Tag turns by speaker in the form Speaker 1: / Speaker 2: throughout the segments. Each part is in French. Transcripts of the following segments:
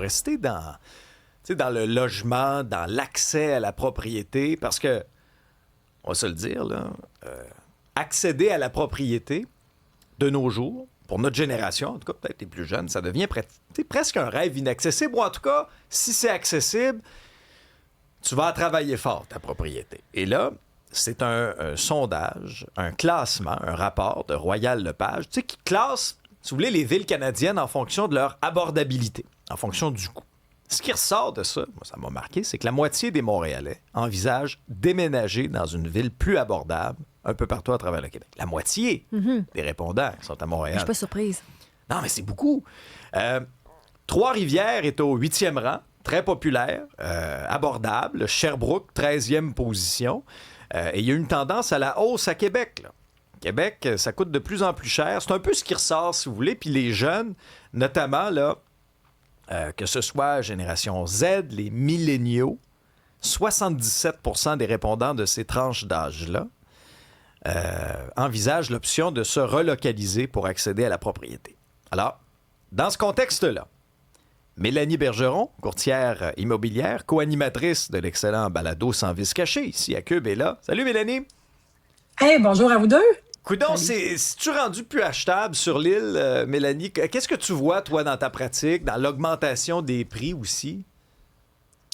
Speaker 1: rester dans le logement, dans l'accès à la propriété, parce que, on va se le dire, là, accéder à la propriété de nos jours, pour notre génération, en tout cas peut-être les plus jeunes, ça devient presque un rêve inaccessible, ou en tout cas, si c'est accessible, tu vas travailler fort ta propriété. Et là, c'est un sondage, un classement, un rapport de Royal Lepage, qui classe, si vous voulez, les villes canadiennes en fonction de leur abordabilité, en fonction du coût. Ce qui ressort de ça, moi, ça m'a marqué, c'est que la moitié des Montréalais envisagent déménager dans une ville plus abordable un peu partout à travers le Québec. La moitié des répondants sont à Montréal.
Speaker 2: Je suis pas surprise.
Speaker 1: Non, mais c'est beaucoup. Trois-Rivières est au 8e rang, très populaire, abordable. Sherbrooke, 13e position. Et il y a une tendance à la hausse à Québec, là. Québec, ça coûte de plus en plus cher. C'est un peu ce qui ressort, si vous voulez. Puis les jeunes, notamment, là, que ce soit Génération Z, les milléniaux, 77% des répondants de ces tranches d'âge-là envisagent l'option de se relocaliser pour accéder à la propriété. Alors, dans ce contexte-là, Mélanie Bergeron, courtière immobilière, co-animatrice de l'excellent balado Sans vice caché, ici à Cube, est là. Salut Mélanie!
Speaker 3: Hey, bonjour à vous deux!
Speaker 1: Coudon, si-tu rendu plus achetable sur l'île, Mélanie, qu'est-ce que tu vois, toi, dans ta pratique, dans l'augmentation des prix aussi?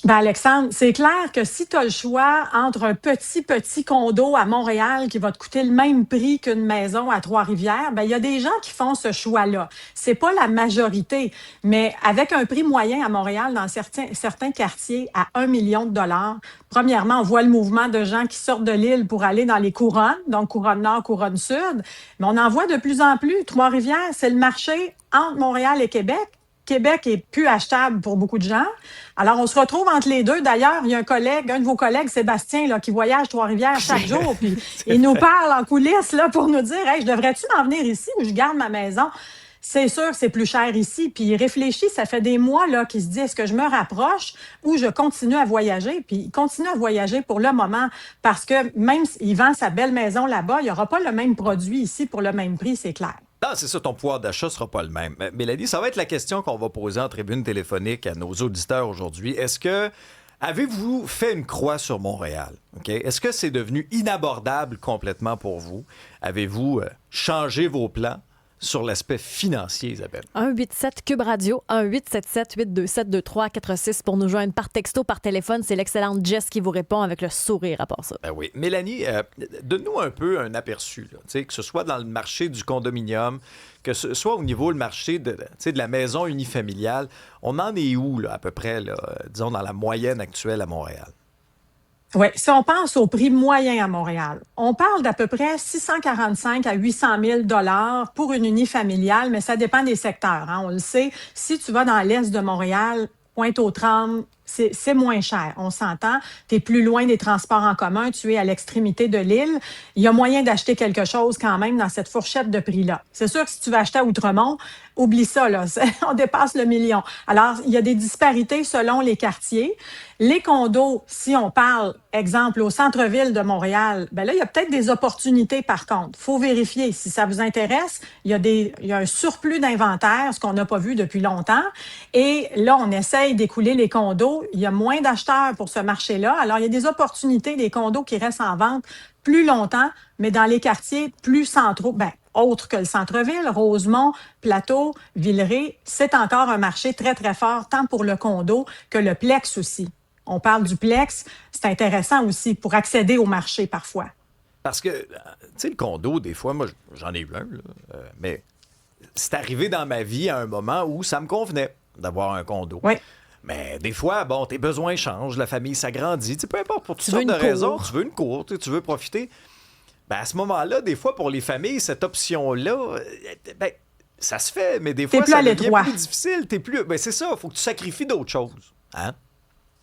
Speaker 3: Ben Alexandre, c'est clair que si tu as le choix entre un petit condo à Montréal qui va te coûter le même prix qu'une maison à Trois-Rivières, ben il y a des gens qui font ce choix-là. C'est pas la majorité, mais avec un prix moyen à Montréal dans certains quartiers à 1 million de dollars, premièrement, on voit le mouvement de gens qui sortent de l'île pour aller dans les couronnes, donc couronne nord, couronne sud, mais on en voit de plus en plus. Trois-Rivières, c'est le marché entre Montréal et Québec. Québec est plus achetable pour beaucoup de gens. Alors, on se retrouve entre les deux. D'ailleurs, il y a un de vos collègues, Sébastien, là, qui voyage Trois-Rivières chaque jour, puis il nous parle en coulisses là, pour nous dire « Hey, je devrais-tu m'en venir ici ou je garde ma maison? » C'est sûr que c'est plus cher ici. Puis il réfléchit, ça fait des mois là, qu'il se dit « Est-ce que je me rapproche ou je continue à voyager? » Puis il continue à voyager pour le moment parce que même s'il vend sa belle maison là-bas, il n'y aura pas le même produit ici pour le même prix, c'est clair.
Speaker 1: Non, c'est ça, ton pouvoir d'achat ne sera pas le même. Mélanie, ça va être la question qu'on va poser en tribune téléphonique à nos auditeurs aujourd'hui. Avez-vous fait une croix sur Montréal? Okay? Est-ce que c'est devenu inabordable complètement pour vous? Avez-vous changé vos plans sur l'aspect financier, Isabelle?
Speaker 2: 187 Cube Radio, 1877-827-2346 pour nous joindre par texto, par téléphone. C'est l'excellente Jess qui vous répond avec le sourire à part ça.
Speaker 1: Ben oui. Mélanie, donne-nous un peu un aperçu, là, que ce soit dans le marché du condominium, que ce soit au niveau du marché de la maison unifamiliale. On en est où, là, à peu près, là, disons, dans la moyenne actuelle à Montréal?
Speaker 3: Oui, si on pense au prix moyen à Montréal, on parle d'à peu près 645 à 800 000 dollars pour une unifamiliale, mais ça dépend des secteurs. Hein. On le sait, si tu vas dans l'est de Montréal, Pointe-aux-Trembles, c'est moins cher, on s'entend. Tu es plus loin des transports en commun, tu es à l'extrémité de l'île. Il y a moyen d'acheter quelque chose quand même dans cette fourchette de prix-là. C'est sûr que si tu vas acheter à Outremont, oublie ça, là, on dépasse le million. Alors, il y a des disparités selon les quartiers. Les condos, si on parle, exemple, au centre-ville de Montréal, ben là, il y a peut-être des opportunités par contre. Il faut vérifier. Si ça vous intéresse, il y a un surplus d'inventaire, ce qu'on n'a pas vu depuis longtemps. Et là, on essaye d'écouler les condos. Il y a moins d'acheteurs pour ce marché-là. Alors, il y a des opportunités, des condos qui restent en vente plus longtemps, mais dans les quartiers plus centraux, autres que le centre-ville, Rosemont, Plateau, Villeray, c'est encore un marché très, très fort, tant pour le condo que le plex aussi. On parle du plex, c'est intéressant aussi pour accéder au marché parfois.
Speaker 1: Parce que, tu sais, le condo, des fois, moi, j'en ai eu un, là, mais c'est arrivé dans ma vie à un moment où ça me convenait d'avoir un condo.
Speaker 3: Oui.
Speaker 1: Mais des fois, bon, tes besoins changent, la famille s'agrandit, peu importe, pour toutes sortes de raisons, tu veux une cour, tu veux profiter. À ce moment-là, des fois, pour les familles, cette option-là, ça se fait, mais des fois, ça devient plus difficile. C'est ça, il faut que tu sacrifies d'autres choses. Hein?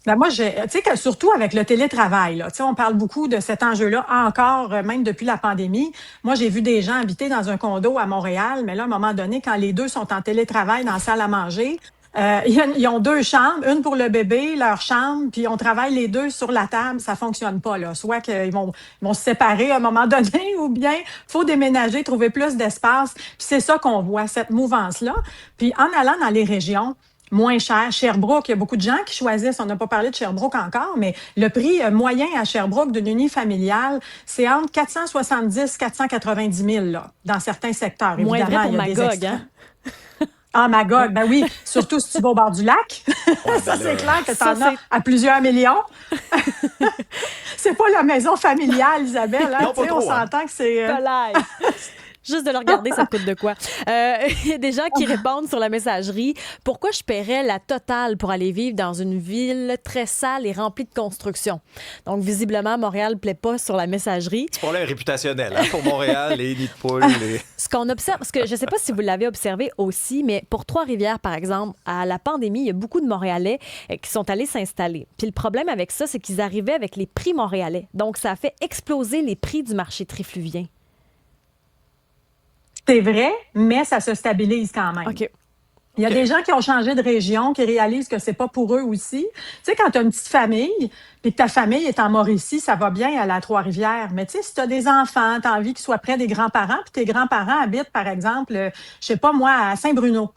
Speaker 3: Moi, tu sais que surtout avec le télétravail, là, on parle beaucoup de cet enjeu-là encore, même depuis la pandémie. Moi, j'ai vu des gens habiter dans un condo à Montréal, mais là, à un moment donné, quand les deux sont en télétravail dans la salle à manger, ils ont 2 chambres, une pour le bébé, leur chambre, puis on travaille les deux sur la table, ça fonctionne pas, là. Soit qu'ils vont se séparer à un moment donné, ou bien faut déménager, trouver plus d'espace. Puis c'est ça qu'on voit, cette mouvance-là. Puis en allant dans les régions, moins cher. Sherbrooke, il y a beaucoup de gens qui choisissent, on n'a pas parlé de Sherbrooke encore, mais le prix moyen à Sherbrooke d'une unifamiliale, c'est entre 470 et 490 000 là, dans certains secteurs.
Speaker 2: Moins
Speaker 3: Évidemment,
Speaker 2: vrai pour
Speaker 3: il y a des
Speaker 2: Magog,
Speaker 3: extrêmes.
Speaker 2: hein?
Speaker 3: Ah, Magog, ben oui, surtout si tu vas au bord du lac.
Speaker 1: Ouais,
Speaker 3: Ça,
Speaker 1: ben
Speaker 3: c'est
Speaker 1: là,
Speaker 3: clair que
Speaker 2: Ça,
Speaker 3: t'en as
Speaker 2: c'est-
Speaker 3: à plusieurs millions. C'est pas la maison familiale, Isabelle. Hein?
Speaker 1: Non, pas
Speaker 3: Tu sais, on
Speaker 1: trop, hein.
Speaker 3: s'entend que c'est...
Speaker 2: Pas live. Juste de le regarder, ça coûte de quoi. Il y a des gens qui répondent sur la messagerie. Pourquoi je paierais la totale pour aller vivre dans une ville très sale et remplie de construction? Donc, visiblement, Montréal ne plaît pas sur la messagerie.
Speaker 1: C'est problème réputationnel, hein, pour Montréal, les nids de poules, les...
Speaker 2: Ce qu'on observe, parce que je ne sais pas si vous l'avez observé aussi, mais pour Trois-Rivières, par exemple, à la pandémie, il y a beaucoup de Montréalais qui sont allés s'installer. Puis le problème avec ça, c'est qu'ils arrivaient avec les prix montréalais. Donc, ça a fait exploser les prix du marché trifluvien.
Speaker 3: C'est vrai, mais ça se stabilise quand même.
Speaker 2: OK.
Speaker 3: Il y a
Speaker 1: OK.
Speaker 3: des gens qui ont changé de région, qui réalisent que c'est pas pour eux aussi. Tu sais, quand tu as une petite famille, puis que ta famille est en Mauricie, ça va bien aller à Trois-Rivières. Mais tu sais, si tu as des enfants, tu as envie qu'ils soient près des grands-parents, puis tes grands-parents habitent, par exemple, je sais pas moi, à Saint-Bruno.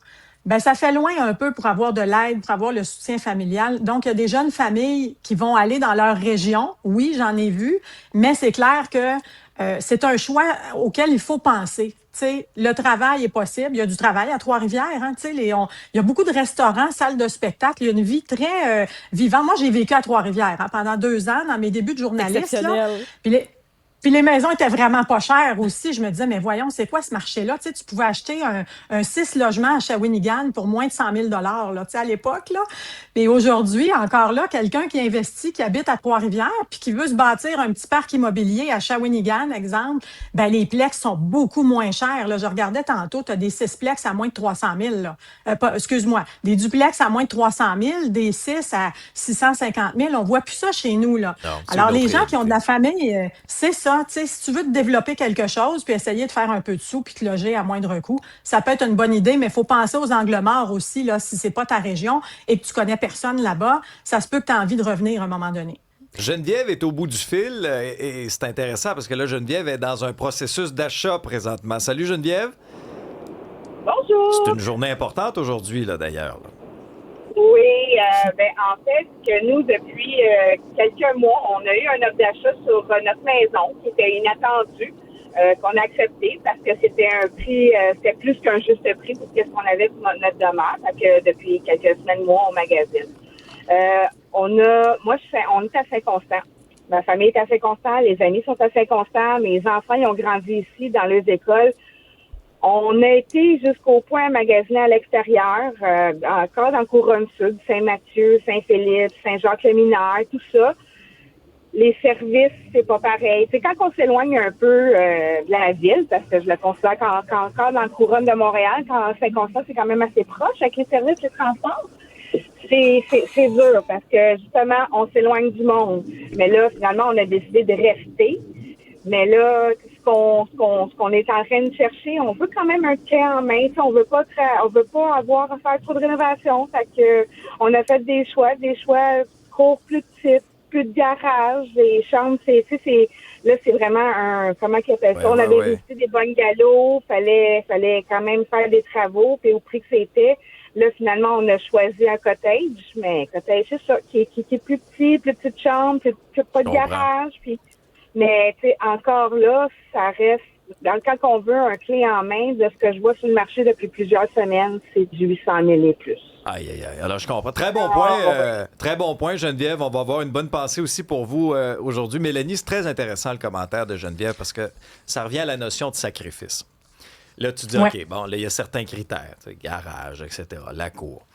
Speaker 3: Ben ça fait loin un peu pour avoir de l'aide, pour avoir le soutien familial. Donc, il y a des jeunes familles qui vont aller dans leur région. Oui, j'en ai vu, mais c'est clair que c'est un choix auquel il faut penser. Tu sais, le travail est possible. Il y a du travail à Trois-Rivières. Hein, tu sais, il y a beaucoup de restaurants, salles de spectacle. Il y a une vie très vivante. Moi, j'ai vécu à Trois-Rivières hein, pendant 2 ans dans mes débuts de journaliste. Là.
Speaker 2: Exceptionnel.
Speaker 3: Puis les maisons étaient vraiment pas chères aussi. Je me disais, mais voyons, c'est quoi ce marché-là? Tu sais, tu pouvais acheter un 6 logements à Shawinigan pour moins de 100 000 là, tu sais, à l'époque. Là. Et aujourd'hui, encore là, quelqu'un qui investit, qui habite à Trois-Rivières, puis qui veut se bâtir un petit parc immobilier à Shawinigan, exemple, ben les plex sont beaucoup moins chers. Là. Je regardais tantôt, tu as des 6 plex à moins de 300 000. Là. Excuse-moi, des duplex à moins de 300 000, des 6 à 650 000. On voit plus ça chez nous. Là.
Speaker 1: Non, c'est
Speaker 3: Alors,
Speaker 1: une autre
Speaker 3: les gens qui ont de la
Speaker 1: réalité.
Speaker 3: famille, c'est ça. Tu sais, si tu veux te développer quelque chose puis essayer de faire un peu de sous puis te loger à moindre coût, ça peut être une bonne idée, mais il faut penser aux angles morts aussi. Là, si c'est pas ta région et que tu connais personne là-bas, ça se peut que tu as envie de revenir à un moment donné.
Speaker 1: Geneviève est au bout du fil et c'est intéressant parce que là, Geneviève est dans un processus d'achat présentement. Salut Geneviève.
Speaker 4: Bonjour.
Speaker 1: C'est une journée importante aujourd'hui, là, d'ailleurs. Là.
Speaker 4: Oui, en fait, que nous, depuis quelques mois, on a eu un offre d'achat sur notre maison qui était inattendu, qu'on a accepté parce que c'était un prix, c'était plus qu'un juste prix pour ce qu'on avait pour notre demeure. Fait que depuis quelques semaines, mois, on magasine. On est à Saint-Constant. Ma famille est à Saint-Constant, les amis sont à Saint-Constant, mes enfants, ils ont grandi ici dans leurs écoles. On a été jusqu'au point à magasiner à l'extérieur, encore dans le Couronne Sud, Saint-Mathieu, Saint-Philippe, Saint-Jacques-le-Mineur, tout ça. Les services, c'est pas pareil. C'est quand on s'éloigne un peu de la ville, parce que je le considère qu'encore dans le Couronne de Montréal, quand Saint-Constant, c'est quand même assez proche avec les services de transport. C'est dur parce que justement, on s'éloigne du monde. Mais là, finalement, on a décidé de rester. Mais là, ce qu'on est en train de chercher, on veut quand même un quai en main. On veut pas avoir à faire trop de rénovation. Fait que on a fait des choix courts, plus petites, plus de garage, des chambres. Là, c'est vraiment un, comment qu'ils appellent ça? On avait visité des bungalows, fallait quand même faire des travaux, puis au prix que c'était. Là, finalement, on a choisi un cottage, mais cottage, c'est ça, qui est plus petit, plus petite chambre, plus pas de garage, puis mais tu sais, encore là, ça reste, dans le cas qu'on veut un clé en main, de ce que je vois sur le marché depuis plusieurs semaines, c'est du 800 000 et plus.
Speaker 1: Aïe, aïe, aïe. Alors, je comprends. Très bon point, Geneviève. On va avoir une bonne pensée aussi pour vous aujourd'hui. Mélanie, c'est très intéressant le commentaire de Geneviève parce que ça revient à la notion de sacrifice. Là, tu dis,
Speaker 3: Ouais.
Speaker 1: OK, bon, là, il y a certains critères, garage, etc., la cour.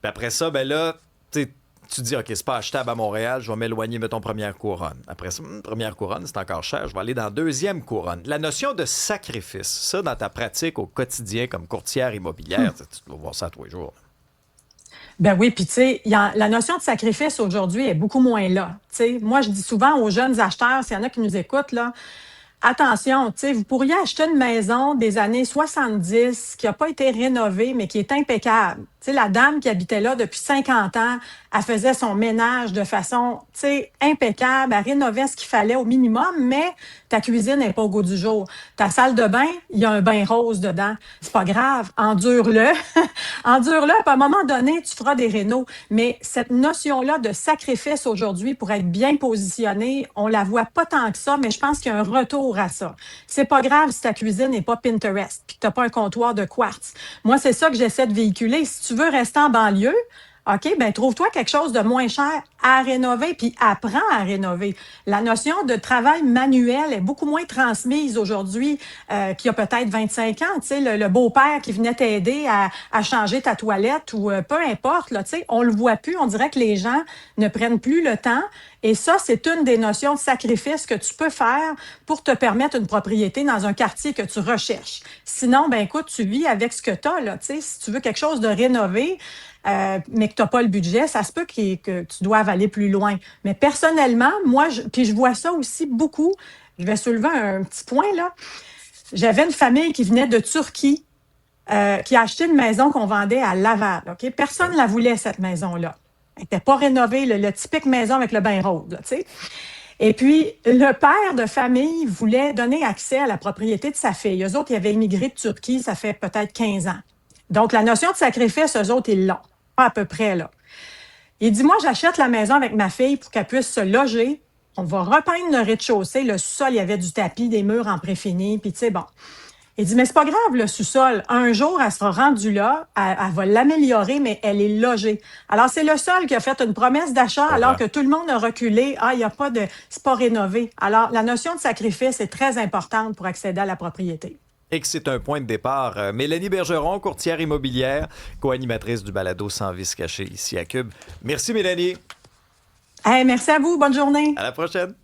Speaker 1: Puis après ça, ben là, tu dis, OK, c'est pas achetable à Montréal, je vais m'éloigner, mettons, première couronne. Après ça, première couronne, c'est encore cher, je vais aller dans deuxième couronne. La notion de sacrifice, ça, dans ta pratique au quotidien comme courtière immobilière, tu dois voir ça tous les jours.
Speaker 3: Ben oui, puis tu sais, la notion de sacrifice aujourd'hui est beaucoup moins là. Tu sais, moi, je dis souvent aux jeunes acheteurs, s'il y en a qui nous écoutent, là, attention, tu sais, vous pourriez acheter une maison des années 70 qui n'a pas été rénovée, mais qui est impeccable. Tu sais, la dame qui habitait là depuis 50 ans, elle faisait son ménage de façon, tu sais, impeccable. Elle rénovait ce qu'il fallait au minimum, mais ta cuisine n'est pas au goût du jour. Ta salle de bain, il y a un bain rose dedans. C'est pas grave, endure-le. Endure-le, puis à un moment donné, tu feras des rénaux. Mais cette notion-là de sacrifice aujourd'hui pour être bien positionné, on la voit pas tant que ça, mais je pense qu'il y a un retour à ça. C'est pas grave si ta cuisine n'est pas Pinterest, puis que t'as pas un comptoir de quartz. Moi, c'est ça que j'essaie de véhiculer. Si tu veux rester en banlieue, OK, ben trouve-toi quelque chose de moins cher à rénover, puis apprends à rénover. La notion de travail manuel est beaucoup moins transmise aujourd'hui qu'il y a peut-être 25 ans. Tu sais, le beau-père qui venait t'aider à changer ta toilette ou peu importe, là, tu sais, on le voit plus. On dirait que les gens ne prennent plus le temps. Et ça, c'est une des notions de sacrifice que tu peux faire pour te permettre une propriété dans un quartier que tu recherches. Sinon, ben écoute, tu vis avec ce que tu as, là. Tu sais, si tu veux quelque chose de rénové, mais que tu n'as pas le budget, ça se peut que tu doives aller plus loin. Mais personnellement, moi, puis je vois ça aussi beaucoup. Je vais soulever un petit point, là. J'avais une famille qui venait de Turquie, qui a acheté une maison qu'on vendait à Laval. OK? Personne ne la voulait, cette maison-là. Elle n'était pas rénovée, le typique maison avec le bain rose, là, tu sais. Et puis, le père de famille voulait donner accès à la propriété de sa fille. Eux autres, ils avaient immigré de Turquie, ça fait peut-être 15 ans. Donc, la notion de sacrifice, eux autres, ils l'ont. Pas à peu près, là. Il dit, moi, j'achète la maison avec ma fille pour qu'elle puisse se loger. On va repeindre le rez-de-chaussée. Le sous-sol, il y avait du tapis, des murs en préfini. Puis, tu sais, bon. Il dit, mais c'est pas grave, le sous-sol. Un jour, elle sera rendue là. Elle va l'améliorer, mais elle est logée. Alors, c'est le seul qui a fait une promesse d'achat alors que tout le monde a reculé. Ah, il n'y a pas de... C'est pas rénové. Alors, la notion de sacrifice est très importante pour accéder à la propriété.
Speaker 1: Et que c'est un point de départ. Mélanie Bergeron, courtière immobilière, co-animatrice du balado Sans vice caché ici à Cube. Merci, Mélanie.
Speaker 3: Hey, merci à vous. Bonne journée.
Speaker 1: À la prochaine.